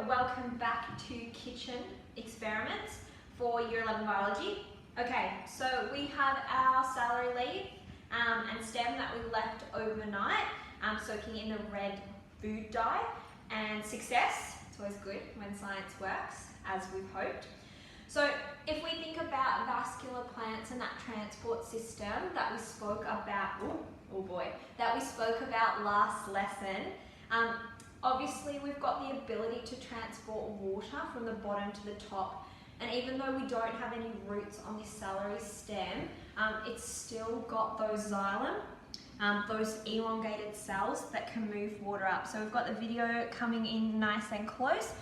welcome back to Kitchen Experiments for Year 11 Biology. Okay, so we have our celery leaf and stem that we left overnight, soaking in the red food dye, and success. It's always good when science works, as we've hoped. So if we think about vascular plants and that transport system that we spoke about, that we spoke about last lesson, obviously we've got the ability to transport water from the bottom to the top, and even though we don't have any roots on this celery stem, it's still got those xylem, those elongated cells that can move water up. So we've got the video coming in nice and close,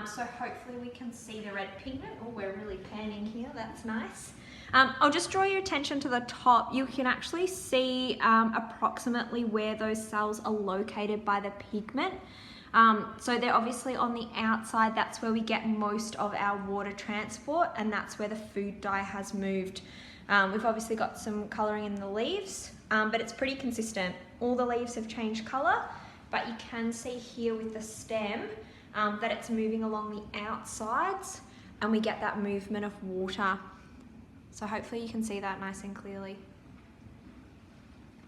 so hopefully we can see the red pigment. Oh, we're really panning here, that's nice. I'll just draw your attention to the top. You can actually see approximately where those cells are located by the pigment. So they're obviously on the outside, that's where we get most of our water transport, and that's where the food dye has moved. We've obviously got some colouring in the leaves, but it's pretty consistent. All the leaves have changed colour, but you can see here with the stem that it's moving along the outsides, and we get that movement of water. So hopefully you can see that nice and clearly.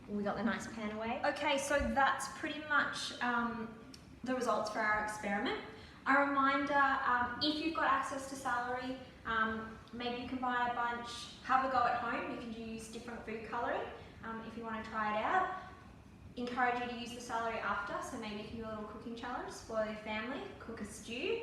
We got the nice pan away. Okay, so that's pretty much the results for our experiment. A reminder, if you've got access to celery, maybe you can buy a bunch, have a go at home. You can use different food colouring if you want to try it out. Encourage you to use the celery after, so maybe you can do a little cooking challenge for your family, cook a stew.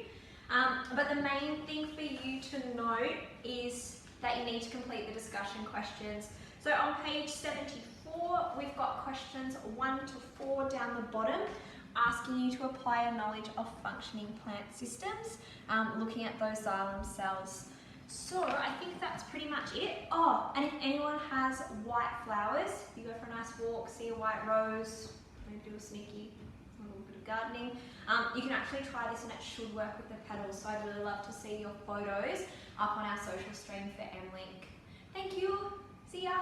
But the main thing for you to note is that you need to complete the discussion questions. So on page 74, we've got questions 1 to 4 down the bottom, asking you to apply a knowledge of functioning plant systems, looking at those xylem cells. So I think that's pretty much it. Oh, and if anyone has white flowers, you go for a nice walk, see a white rose, maybe do a sneaky, a little bit of gardening. You can actually try this and it should work with the petals. So I'd really love to see your photos up on our social stream for MLink. Thank you. See ya.